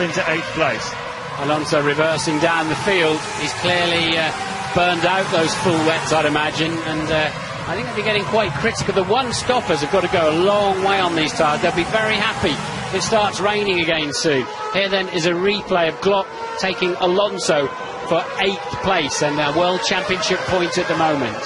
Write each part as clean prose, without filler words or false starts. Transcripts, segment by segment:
into 8th place. Alonso reversing down the field. He's clearly burned out those full wets, I'd imagine, and I think they'll be getting quite critical. The one-stoppers have got to go a long way on these tyres. They'll be very happy if it starts raining again soon. Here then is a replay of Glock taking Alonso for 8th place and their World Championship points at the moment.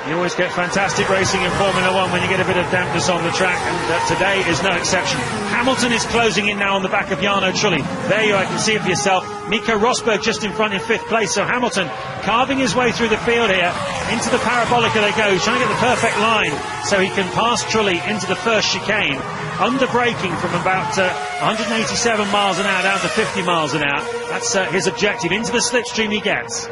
You always get fantastic racing in Formula 1 when you get a bit of dampness on the track, and today is no exception. Hamilton is closing in now on the back of Jarno Trulli. There you are, you can see it for yourself. Nico Rosberg just in front in 5th place, so Hamilton carving his way through the field here. Into the parabolica they go. He's trying to get the perfect line so he can pass Trulli into the first chicane. Under braking from about 187 miles an hour down to 50 miles an hour. That's his objective. Into the slipstream he gets.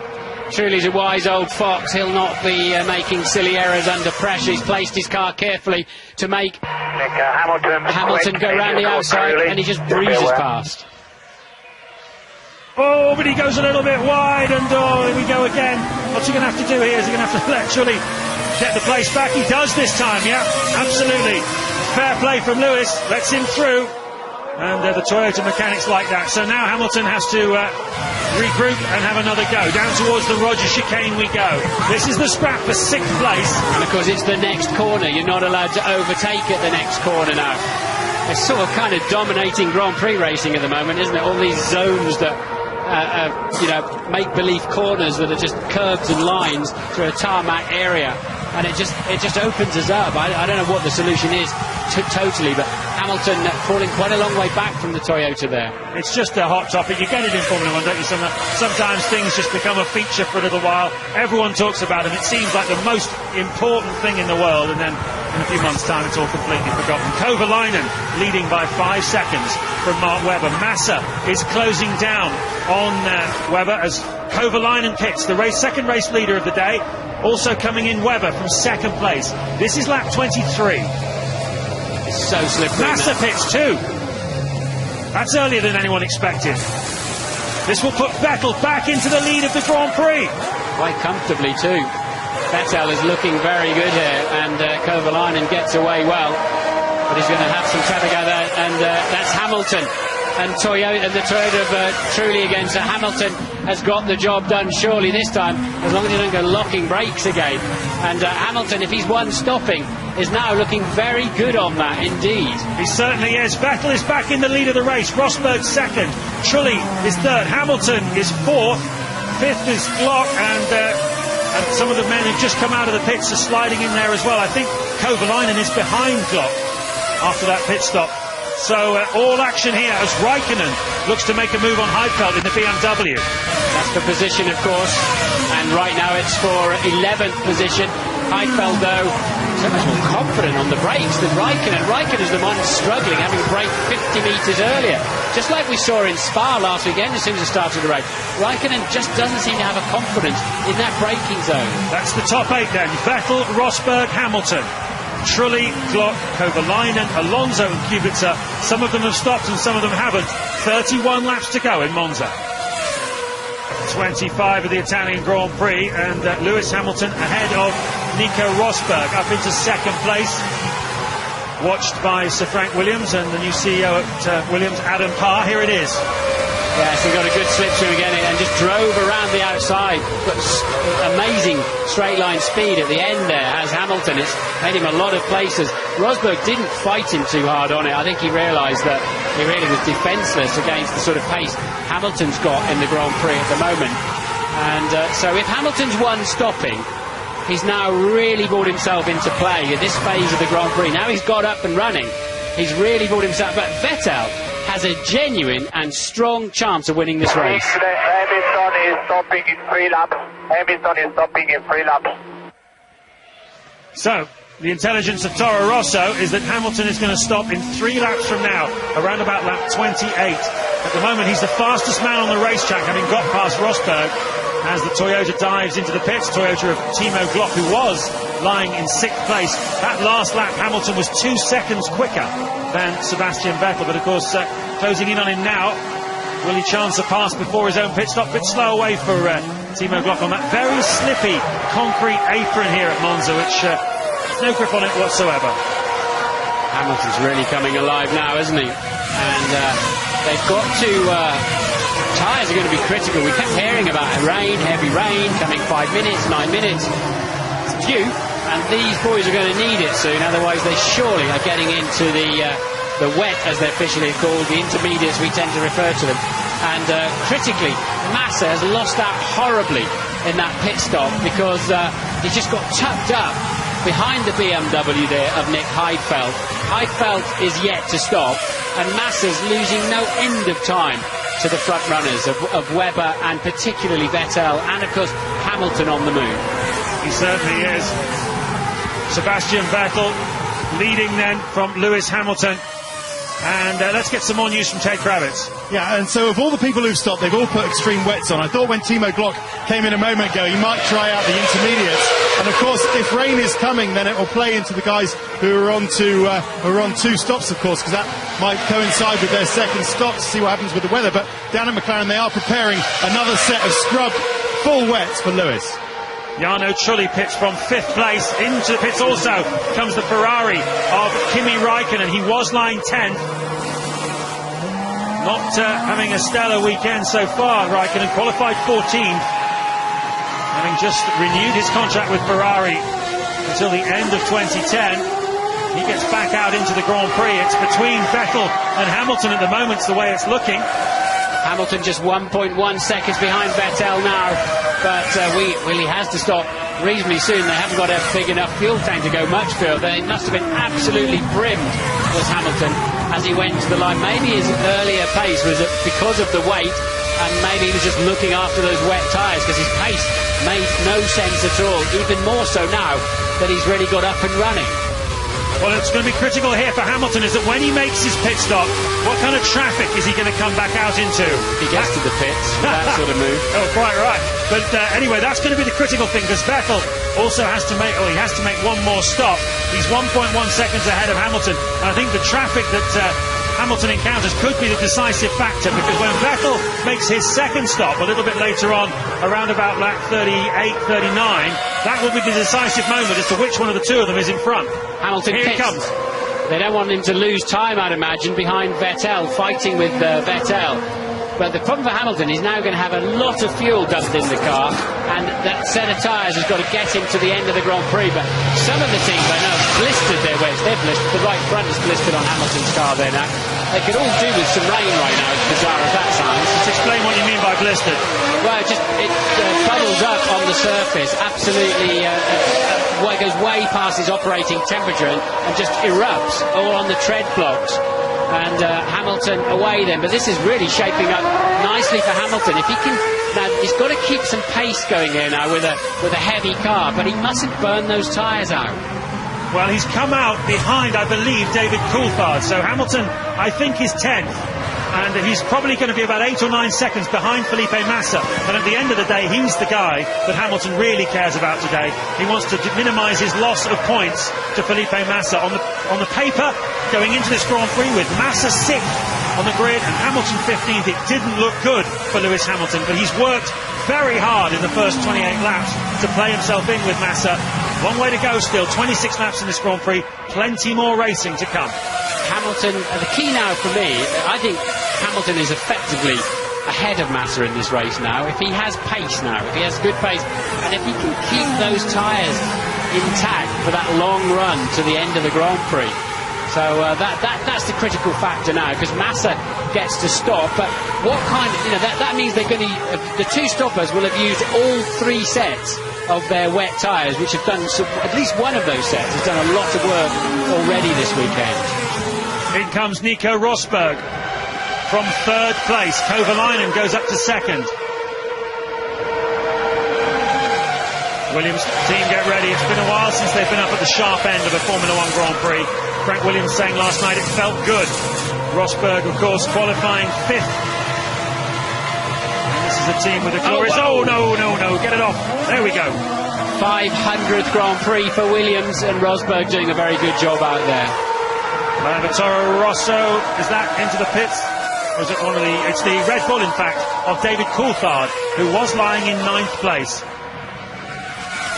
Truly's a wise old fox. He'll not be making silly errors under pressure. He's placed his car carefully to make Hamilton go round the outside, and he just breezes past. Oh, but he goes a little bit wide, and here we go again. What's he going to have to do here? Is he going to have to let Trulli get the place back? He does this time, yeah, absolutely. Fair play from Lewis, lets him through. And the Toyota mechanics like that. So now Hamilton has to regroup and have another go. Down towards the Roger chicane we go. This is the scrap for 6th place. And of course it's the next corner. You're not allowed to overtake at the next corner now. It's sort of kind of dominating Grand Prix racing at the moment, isn't it? All these zones that you know, make-believe corners that are just curves and lines through a tarmac area, and it just opens us up. I don't know what the solution is totally, but Hamilton falling quite a long way back from the Toyota there. It's just a hot topic. You get it in Formula 1, don't you? Sometimes things just become a feature for a little while. Everyone talks about them. It seems like the most important thing in the world, and then in a few months' time it's all completely forgotten. Kovalainen leading by 5 seconds from Mark Webber. Massa is closing down on Webber as Kovalainen pits, the second race leader of the day. Also coming in Webber from 2nd place. This is lap 23. It's so slippery. Massa pits too. That's earlier than anyone expected. This will put Vettel back into the lead of the Grand Prix. Quite comfortably too. Vettel is looking very good here, and Kovalainen gets away well, but he's going to have some traffic out there, and that's Hamilton and Toyota, and the Toyota of Trulli again. So Hamilton has got the job done surely this time, as long as he don't go locking brakes again. And Hamilton, if he's one stopping, is now looking very good on that indeed. He certainly is. Vettel is back in the lead of the race. Rosberg 2nd, Trulli is 3rd, Hamilton is 4th, 5th is Glock, and some of the men who've just come out of the pits are sliding in there as well. I think Kovalainen is behind Glock after that pit stop. So all action here as Raikkonen looks to make a move on Heidfeld in the BMW. That's the position, of course, and right now it's for 11th position. Heidfeld, though, so much more confident on the brakes than Raikkonen. Raikkonen's the one struggling, having braked 50 metres earlier. Just like we saw in Spa last weekend as soon as it started the race. Raikkonen just doesn't seem to have a confidence in that braking zone. That's the top 8 then. Vettel, Rosberg, Hamilton, Trulli, Glock, Kovalainen, Alonso and Kubica. Some of them have stopped and some of them haven't. 31 laps to go in Monza. 25 of the Italian Grand Prix, and Lewis Hamilton ahead of Nico Rosberg up into 2nd place, watched by Sir Frank Williams and the new CEO at Williams, Adam Parr. Here it is. Yes, he got a good slipstream again and just drove around the outside. Got amazing straight line speed at the end there as Hamilton. It's made him a lot of places. Rosberg didn't fight him too hard on it. I think he realised that he really was defenceless against the sort of pace Hamilton's got in the Grand Prix at the moment. And so if Hamilton's one stopping, he's now really brought himself into play at this phase of the Grand Prix. Now he's got up and running. He's really brought himself. But Vettel has a genuine and strong chance of winning this race. Hamilton is stopping in 3 laps. Hamilton is stopping in 3 laps. So, the intelligence of Toro Rosso is that Hamilton is going to stop in 3 laps from now, around about lap 28. At the moment, he's the fastest man on the racetrack, having got past Rosberg as the Toyota dives into the pits. Toyota of Timo Glock, who was lying in 6th place. That last lap, Hamilton was 2 seconds quicker than Sebastian Vettel, but of course, closing in on him now. Will he chance a pass before his own pit stop? Bit slow away for Timo Glock on that very slippy concrete apron here at Monza, which no grip on it whatsoever. Hamilton's really coming alive now, isn't he? And They've got to... tyres are going to be critical. We kept hearing about rain, heavy rain, coming 5 minutes, 9 minutes. It's due, and these boys are going to need it soon, otherwise they surely are getting into the wet, as they're officially called, the intermediates we tend to refer to them. And critically, Massa has lost out horribly in that pit stop because he just got tucked up behind the BMW there of Nick Heidfeld. Heidfeld is yet to stop, and Massa's losing no end of time to the front runners of Webber and particularly Vettel, and of course Hamilton on the move. He certainly is. Sebastian Vettel leading then from Lewis Hamilton. And let's get some more news from Ted Kravitz. Yeah, and so of all the people who've stopped, they've all put extreme wets on. I thought when Timo Glock came in a moment ago, he might try out the intermediates. And of course, if rain is coming, then it will play into the guys who are on two stops, of course, because that might coincide with their second stop to see what happens with the weather. But down at McLaren, they are preparing another set of scrub full wets for Lewis. Jarno Trulli pits from 5th place. Into the pits also comes the Ferrari of Kimi Raikkonen. He was lying 10th. Not having a stellar weekend so far. Raikkonen qualified 14th, having just renewed his contract with Ferrari until the end of 2010. He gets back out into the Grand Prix. It's between Vettel and Hamilton at the moment, the way it's looking. Hamilton just 1.1 seconds behind Vettel now, but Willie has to stop reasonably soon. They haven't got a big enough fuel tank to go much further. They must have been absolutely brimmed, was Hamilton, as he went to the line. Maybe his earlier pace was because of the weight, and maybe he was just looking after those wet tyres, because his pace made no sense at all, even more so now that he's really got up and running. Well, it's going to be critical here for Hamilton, is that when he makes his pit stop, what kind of traffic is he going to come back out into? He gets to the pits with that sort of move. Oh, quite right. But anyway, that's going to be the critical thing, because Vettel also has to make, he has to make one more stop. He's 1.1 seconds ahead of Hamilton, and I think the traffic that Hamilton encounters could be the decisive factor, because when Vettel makes his second stop a little bit later on, around about lap 38, 39, that will be the decisive moment as to which one of the two of them is in front. Hamilton Here pits. He comes. They don't want him to lose time, I'd imagine, behind Vettel, fighting with Vettel. But the problem for Hamilton is now going to have a lot of fuel dumped in the car, and that set of tyres has got to get him to the end of the Grand Prix. But some of the teams I know have blistered their wets. They're blistered. The right front is blistered on Hamilton's car there now. They could all do with some rain right now, as bizarre as that sounds. Let's explain what you mean by blistered. Well, it bubbles up on the surface, absolutely, it goes way past his operating temperature and just erupts all on the tread blocks. And Hamilton away then, but this is really shaping up nicely for Hamilton. If he can, now he's got to keep some pace going here now with a heavy car, but he mustn't burn those tyres out. Well, he's come out behind, I believe, David Coulthard. So Hamilton, I think, is 10th. And he's probably going to be about 8 or 9 seconds behind Felipe Massa. And at the end of the day, he's the guy that Hamilton really cares about today. He wants to minimise his loss of points to Felipe Massa. On the paper, going into this Grand Prix with Massa 6th on the grid and Hamilton 15th, it didn't look good for Lewis Hamilton. But he's worked very hard in the first 28 laps to play himself in with Massa. Long way to go still, 26 laps in this Grand Prix, plenty more racing to come. Hamilton, the key now for me, I think Hamilton is effectively ahead of Massa in this race now. If he has pace now, if he has good pace, and if he can keep those tyres intact for that long run to the end of the Grand Prix. So that's the critical factor now, because Massa gets to stop. But what kind of, that means they're going to, the two stoppers will have used all 3 sets of their wet tyres, which have done, at least one of those sets has done a lot of work already this weekend. In comes Nico Rosberg from 3rd place. Kovalainen goes up to 2nd. Williams team, get ready. It's been a while since they've been up at the sharp end of a Formula 1 Grand Prix. Frank Williams saying last night it felt good. Rosberg, of course, qualifying 5th. And this is a team with a glorious... Oh, no, get it off. There we go. 500th Grand Prix for Williams, and Rosberg doing a very good job out there. Toro Rosso, is that into the pits? Or is it one of the... It's the Red Bull, in fact, of David Coulthard, who was lying in 9th place.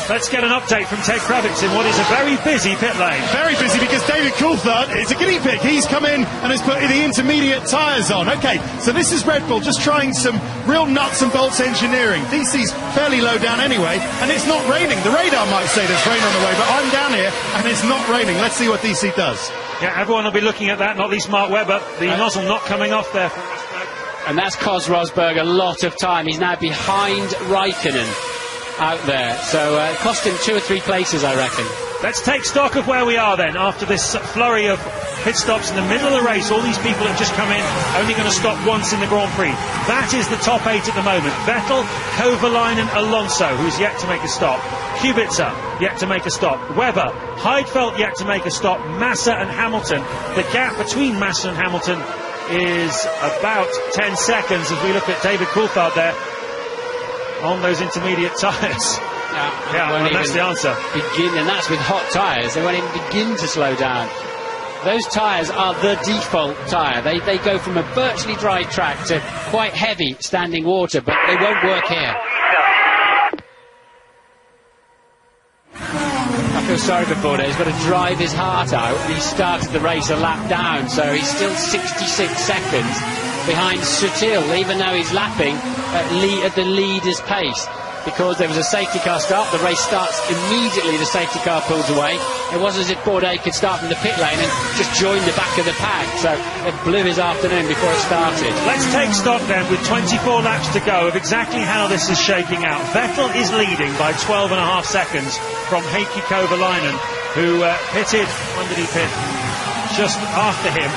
Let's get an update from Ted Kravitz in what is a very busy pit lane. Very busy because David Coulthard is a guinea pig. He's come in and has put the intermediate tyres on. Okay, so this is Red Bull just trying some real nuts and bolts engineering. DC's fairly low down anyway, and it's not raining. The radar might say there's rain on the way, but I'm down here and it's not raining. Let's see what DC does. Yeah, everyone will be looking at that, not least Mark Webber. The nozzle not coming off there. And that's cost Rosberg a lot of time. He's now behind Raikkonen out there. So it cost him 2 or 3 places, I reckon. Let's take stock of where we are then after this flurry of pit stops in the middle of the race. All these people have just come in, only going to stop once in the Grand Prix. That is the top 8 at the moment. Vettel, Kovalainen, Alonso, who's yet to make a stop. Kubica, yet to make a stop. Webber, Heidfeld, yet to make a stop. Massa and Hamilton. The gap between Massa and Hamilton is about 10 seconds as we look at David Coulthard there on those intermediate tyres. Yeah, that's the answer. And that's with hot tyres. They won't even begin to slow down. Those tyres are the default tyre. They go from a virtually dry track to quite heavy standing water, but they won't work here. I feel sorry for Bordeaux. He's got to drive his heart out. He started the race a lap down, so he's still 66 seconds behind Sutil, even though he's lapping at the leader's pace. Because there was a safety car start, the race starts immediately, the safety car pulls away. It wasn't as if Bordeaux could start from the pit lane and just join the back of the pack, so it blew his afternoon before it started. Let's take stock then, with 24 laps to go, of exactly how this is shaking out. Vettel is leading by 12.5 seconds from Heikki Kovalainen, who pitted, when did he pit? Just after him,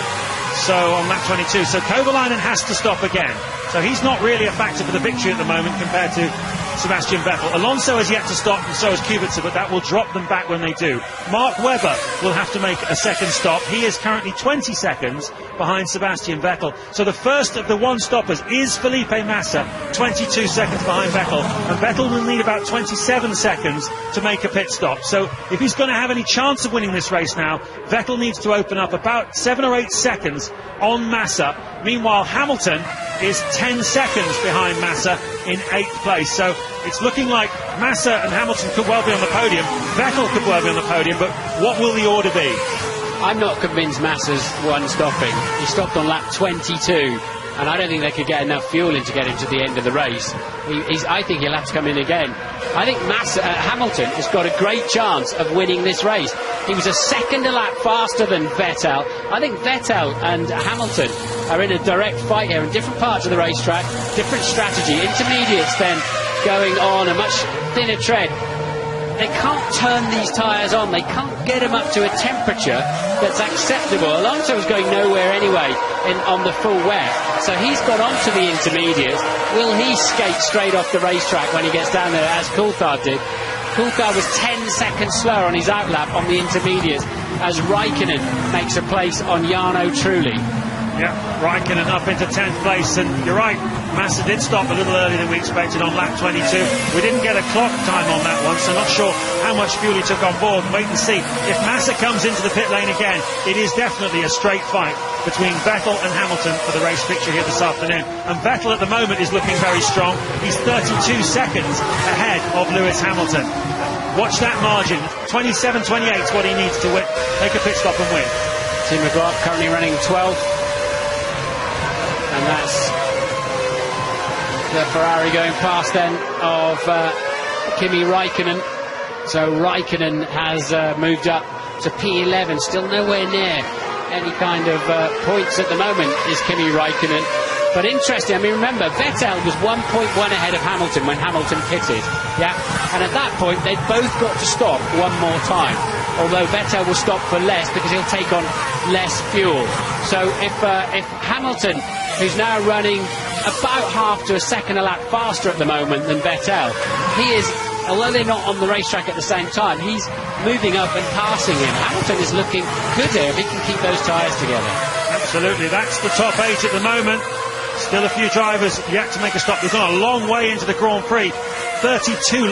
so on lap 22. So Kovalainen has to stop again. So he's not really a factor for the victory at the moment compared to Sebastian Vettel. Alonso has yet to stop, and so has Kubica, but that will drop them back when they do. Mark Webber will have to make a second stop. He is currently 20 seconds behind Sebastian Vettel. So the first of the one-stoppers is Felipe Massa, 22 seconds behind Vettel. And Vettel will need about 27 seconds to make a pit stop. So if he's going to have any chance of winning this race now, Vettel needs to open up about 7 or 8 seconds on Massa. Meanwhile, Hamilton is 10 seconds behind Massa in 8th place. So it's looking like Massa and Hamilton could well be on the podium. Vettel could well be on the podium, but what will the order be? I'm not convinced Massa's one stopping. He stopped on lap 22, and I don't think they could get enough fuel in to get him to the end of the race. I think he'll have to come in again. I think Hamilton has got a great chance of winning this race. He was a second a lap faster than Vettel. I think Vettel and Hamilton are in a direct fight here in different parts of the racetrack, different strategy. Intermediates then going on a much thinner tread. They can't turn these tyres on. They can't get them up to a temperature that's acceptable. Alonso was going nowhere anyway on the full wet, so he's got onto the intermediates. Will he skate straight off the racetrack when he gets down there, as Coulthard did? Coulthard was 10 seconds slower on his outlap on the intermediates as Raikkonen makes a place on Jarno Trulli. Yeah, Raikkonen up into 10th place, and you're right, Massa did stop a little earlier than we expected on lap 22. We didn't get a clock time on that one, so not sure how much fuel he took on board. Wait and see. If Massa comes into the pit lane again, it is definitely a straight fight between Vettel and Hamilton for the race victory here this afternoon. And Vettel at the moment is looking very strong. He's 32 seconds ahead of Lewis Hamilton. Watch that margin. 27-28 is what he needs to win. Take a pit stop and win. Tim McGrath currently running 12th. And that's the Ferrari going past then of Kimi Raikkonen. So Raikkonen has moved up to P11, still nowhere near any kind of points at the moment is Kimi Raikkonen. But interesting, I mean, remember, Vettel was 1.1 ahead of Hamilton when Hamilton pitted. Yeah, and at that point, they'd both got to stop one more time. Although Vettel will stop for less because he'll take on less fuel. So if Hamilton, who's now running about half to a second a lap faster at the moment than Vettel, he is, although they're not on the racetrack at the same time, he's moving up and passing him. Hamilton is looking good here if he can keep those tyres together. Absolutely, that's the top 8 at the moment. Still a few drivers yet to make a stop. They've gone a long way into the Grand Prix. 32